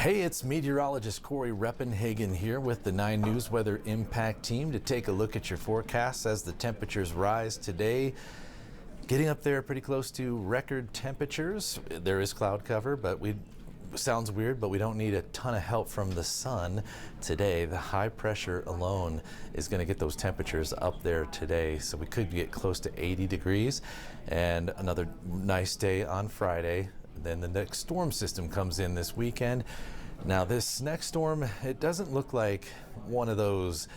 Hey, it's Meteorologist Cory Reppenhagen here with the 9 News Weather Impact Team to take a look at your forecasts as the temperatures rise today. Getting up there pretty close to record temperatures. There is cloud cover, but sounds weird, but we don't need a ton of help from the sun today. The high pressure alone is going to get those temperatures up there today, so we could get close to 80 degrees and another nice day on Friday. Then the next storm system comes in this weekend. Now this next storm, it doesn't look like one of those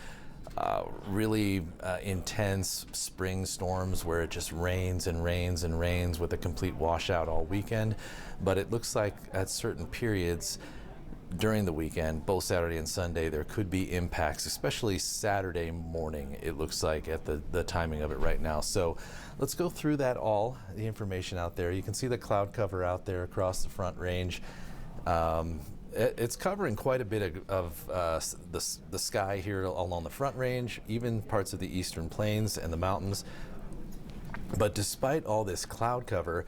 really intense spring storms where it just rains and rains and rains with a complete washout all weekend, but it looks like at certain periods during the weekend, both Saturday and Sunday, there could be impacts, especially Saturday morning, it looks like at the timing of it right now. So let's go through that all, the information out there. You can see the cloud cover out there across the Front Range. It's covering quite a bit of the sky here along the Front Range, even parts of the Eastern Plains and the mountains. But despite all this cloud cover,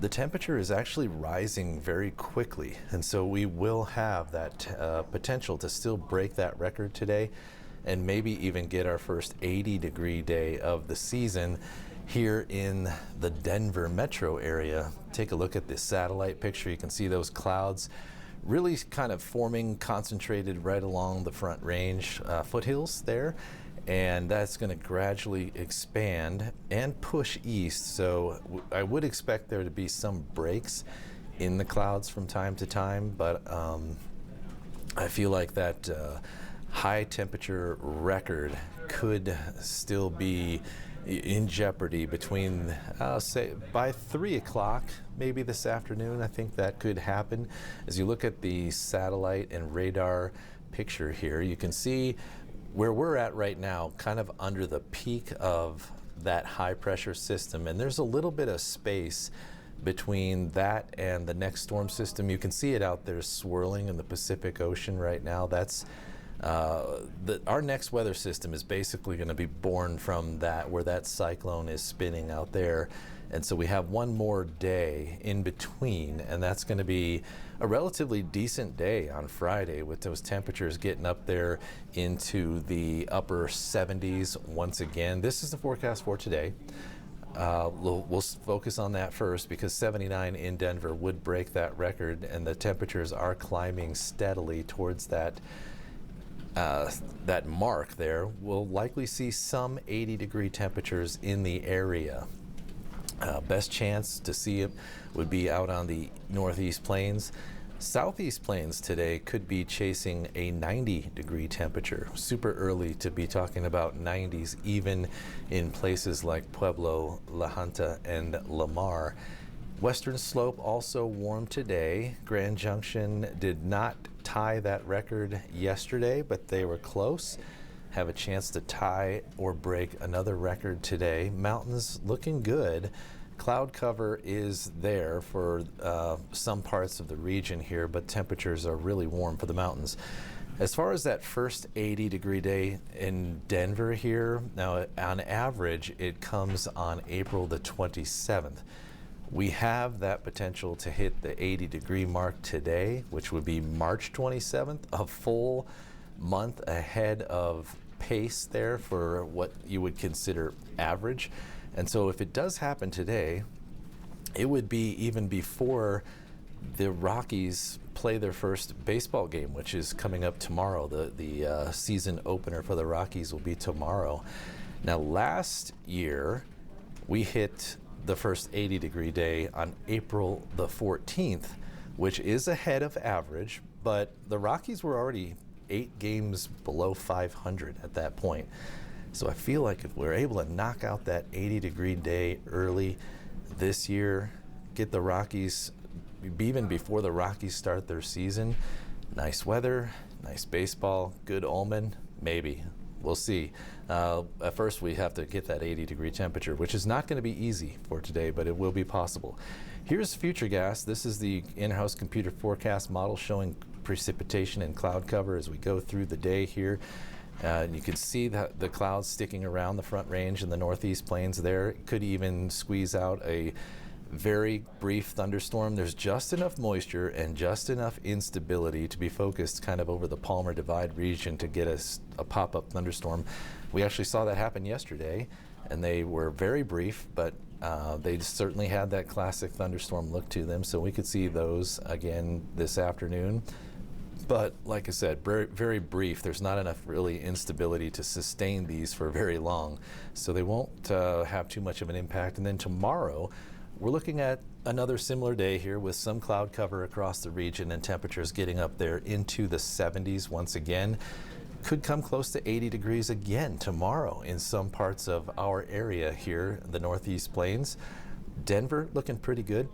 the temperature is actually rising very quickly, and so we will have that potential to still break that record today and maybe even get our first 80-degree day of the season here in the Denver metro area. Take a look at this satellite picture. You can see those clouds really kind of forming, concentrated right along the Front Range foothills there, and that's going to gradually expand and push east. So I would expect there to be some breaks in the clouds from time to time, but I feel like that high temperature record could still be in jeopardy between, say, by 3 o'clock, maybe this afternoon. I think that could happen. As you look at the satellite and radar picture here, you can see where we're at right now, kind of under the peak of that high pressure system, and there's a little bit of space between that and the next storm system. You can see it out there swirling in the Pacific Ocean right now. That's our next weather system is basically going to be born from that, where that cyclone is spinning out there. And so we have one more day in between, and that's going to be a relatively decent day on Friday with those temperatures getting up there into the upper 70s once again. This is the forecast for today. We'll focus on that first because 79 in Denver would break that record, and the temperatures are climbing steadily towards that mark there. We'll likely see some 80-degree temperatures in the area. Best chance to see it would be out on the Northeast Plains. Southeast Plains today could be chasing a 90-degree temperature. Super early to be talking about 90s, even in places like Pueblo, La Junta, and Lamar. Western Slope also warm today. Grand Junction did not tie that record yesterday, but they were close. Have a chance to tie or break another record today. Mountains looking good. Cloud cover is there for some parts of the region here, but temperatures are really warm for the mountains. As far as that first 80-degree day in Denver here, now on average it comes on April the 27th. We have that potential to hit the 80-degree mark today, which would be March 27th, a full month ahead of pace there for what you would consider average. And so if it does happen today, it would be even before the Rockies play their first baseball game, which is coming up tomorrow. The season opener for the Rockies will be tomorrow. Now, last year, we hit the first 80-degree day on April the 14th, which is ahead of average, but the Rockies were already 8 games below 500 at that point. So I feel like if we're able to knock out that 80-degree day early this year, get the Rockies, even before the Rockies start their season, nice weather, nice baseball, good omen, maybe. We'll see. At first, we have to get that 80-degree temperature, which is not going to be easy for today, but it will be possible. Here's Futurecast. This is the in-house computer forecast model showing precipitation and cloud cover as we go through the day here. You can see the clouds sticking around the Front Range and the Northeast Plains there. It could even squeeze out a very brief thunderstorm. There's just enough moisture and just enough instability to be focused kind of over the Palmer Divide region to get us a pop-up thunderstorm. We actually saw that happen yesterday, and they were very brief, but they certainly had that classic thunderstorm look to them, so we could see those again this afternoon. But like I said, very, very brief. There's not enough really instability to sustain these for very long, so they won't have too much of an impact. And then tomorrow, we're looking at another similar day here with some cloud cover across the region and temperatures getting up there into the 70s once again. Could come close to 80 degrees again tomorrow in some parts of our area here, the Northeast Plains. Denver looking pretty good,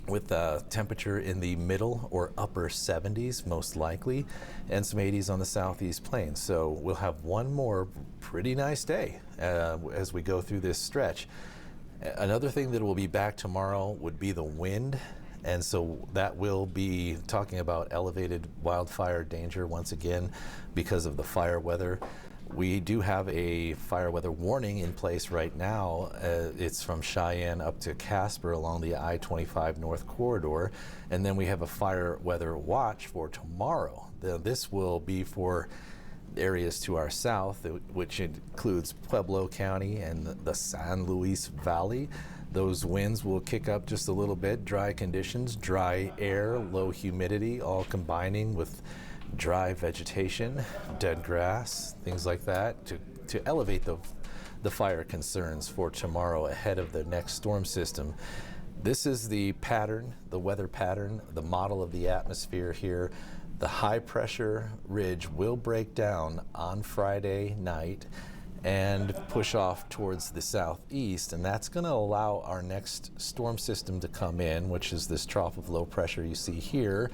with temperature in the middle or upper 70s most likely, and some 80s on the Southeast Plains. So we'll have one more pretty nice day as we go through this stretch. Another thing that will be back tomorrow would be the wind, and so that will be talking about elevated wildfire danger once again because of the fire weather. We do have a fire weather warning in place right now. It's from Cheyenne up to Casper along the I-25 North Corridor, and then we have a fire weather watch for tomorrow. This will be for areas to our south, which includes Pueblo County and the San Luis Valley. Those winds will kick up just a little bit. Dry conditions, dry air, low humidity, all combining with dry vegetation, dead grass, things like that, to elevate the fire concerns for tomorrow ahead of the next storm system. This is the pattern, the weather pattern, the model of the atmosphere here. The high pressure ridge will break down on Friday night and push off towards the southeast, and that's going to allow our next storm system to come in, which is this trough of low pressure you see here.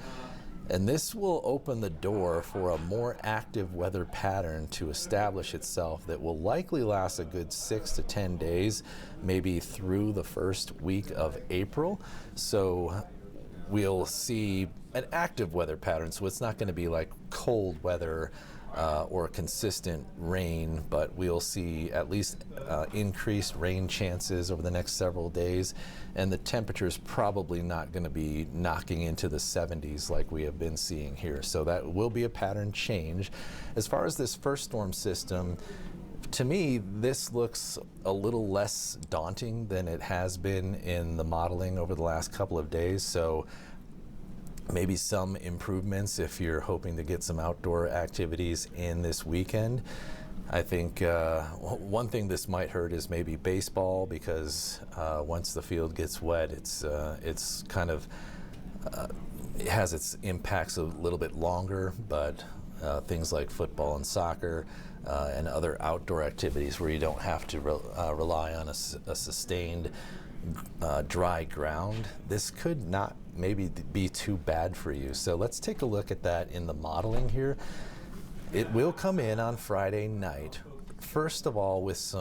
And this will open the door for a more active weather pattern to establish itself that will likely last a good 6 to 10 days, maybe through the first week of April. So we'll see an active weather pattern, so it's not going to be like cold weather or consistent rain, but we'll see at least increased rain chances over the next several days, and the temperature's probably not going to be knocking into the 70s like we have been seeing here. So that will be a pattern change. As far as this first storm system, to me, this looks a little less daunting than it has been in the modeling over the last couple of days. So maybe some improvements if you're hoping to get some outdoor activities in this weekend. I think one thing this might hurt is maybe baseball, because once the field gets wet, it's kind of it has its impacts a little bit longer, but things like football and soccer and other outdoor activities where you don't have to rely on a sustained dry ground, this could not maybe be too bad for you. So let's take a look at that in the modeling here. It will come in on Friday night, first of all, with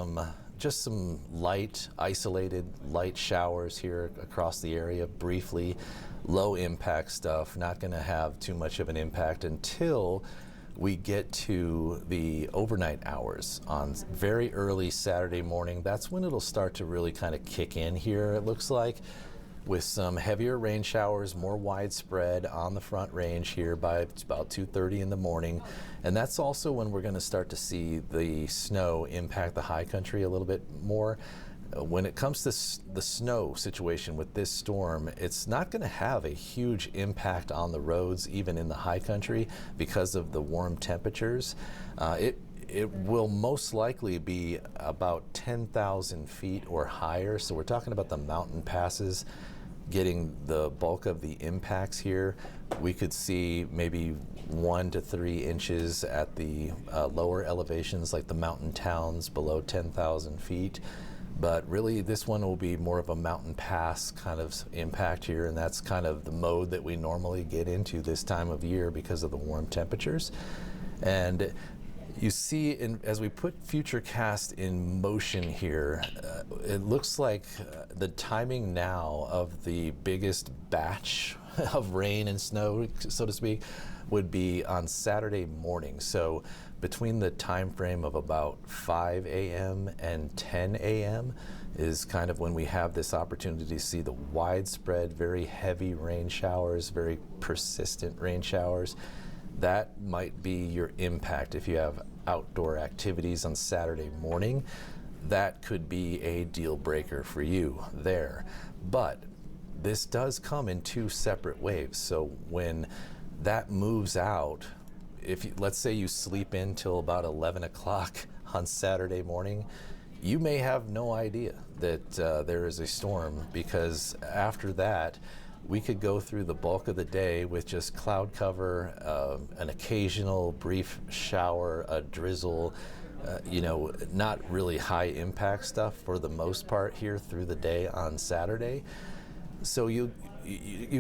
just some light, isolated light showers here across the area briefly. Low impact stuff, not going to have too much of an impact until we get to the overnight hours on very early Saturday morning. That's when it'll start to really kind of kick in here, it looks like, with some heavier rain showers, more widespread on the Front Range here by about 2:30 in the morning. And that's also when we're going to start to see the snow impact the high country a little bit more. When it comes to the snow situation with this storm, it's not going to have a huge impact on the roads, even in the high country, because of the warm temperatures. It will most likely be about 10,000 feet or higher. So we're talking about the mountain passes getting the bulk of the impacts here. We could see maybe 1 to 3 inches at the lower elevations, like the mountain towns below 10,000 feet. But really, this one will be more of a mountain pass kind of impact here, and that's kind of the mode that we normally get into this time of year because of the warm temperatures. And you see, as we put Futurecast in motion here, it looks like the timing now of the biggest batch of rain and snow, so to speak, would be on Saturday morning. So between the time frame of about 5 a.m. and 10 a.m., is kind of when we have this opportunity to see the widespread, very heavy rain showers, very persistent rain showers. That might be your impact if you have outdoor activities on Saturday morning. That could be a deal breaker for you there. But this does come in two separate waves. So when that moves out, if you, let's say you sleep in till about 11 o'clock on Saturday morning, you may have no idea that there is a storm, because after that, we could go through the bulk of the day with just cloud cover, an occasional brief shower, a drizzle, not really high impact stuff for the most part here through the day on Saturday. So you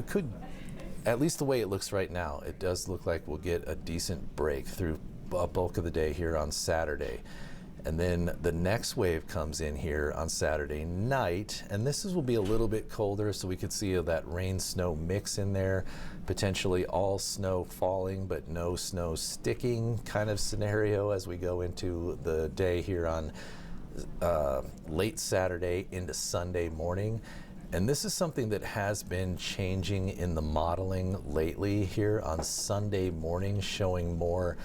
could, at least the way it looks right now, it does look like we'll get a decent break through a bulk of the day here on Saturday. And then the next wave comes in here on Saturday night, and will be a little bit colder, so we could see that rain-snow mix in there, potentially all snow falling but no snow sticking kind of scenario as we go into the day here on late Saturday into Sunday morning. And this is something that has been changing in the modeling lately here on Sunday morning, showing more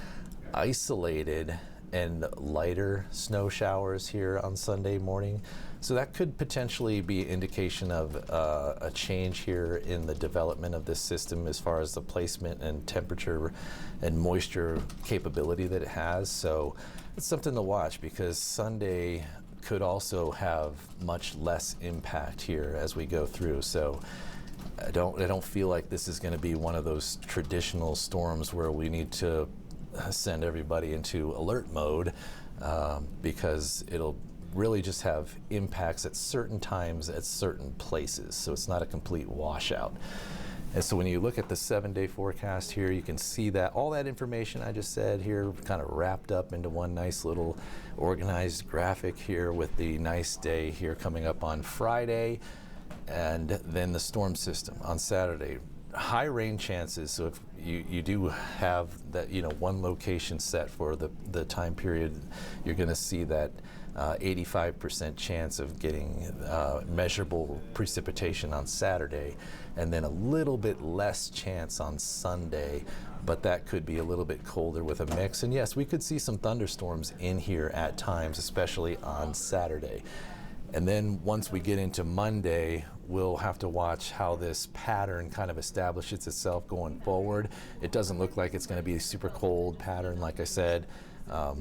isolated and lighter snow showers here on Sunday morning. So that could potentially be an indication of a change here in the development of this system as far as the placement and temperature and moisture capability that it has. So it's something to watch, because Sunday could also have much less impact here as we go through. So I don't feel like this is going to be one of those traditional storms where we need to send everybody into alert mode, because it'll really just have impacts at certain times at certain places. So it's not a complete washout. And so when you look at the 7-day forecast here, you can see that all that information I just said here kind of wrapped up into one nice little organized graphic here, with the nice day here coming up on Friday, and then the storm system on Saturday. High rain chances, so if you do have that, one location set for the time period, you're going to see that 85% chance of getting measurable precipitation on Saturday, and then a little bit less chance on Sunday, but that could be a little bit colder with a mix. And yes, we could see some thunderstorms in here at times, especially on Saturday. And then once we get into Monday, we'll have to watch how this pattern kind of establishes itself going forward. It doesn't look like it's going to be a super cold pattern, like I said,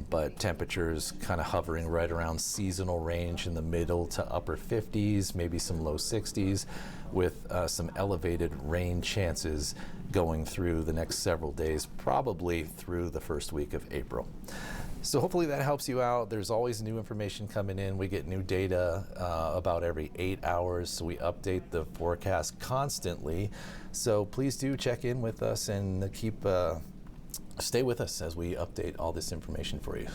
but temperatures kind of hovering right around seasonal range in the middle to upper 50s, maybe some low 60s, with some elevated rain chances going through the next several days, probably through the first week of April. So hopefully that helps you out. There's always new information coming in. We get new data about every 8 hours, so we update the forecast constantly. So please do check in with us and stay with us as we update all this information for you.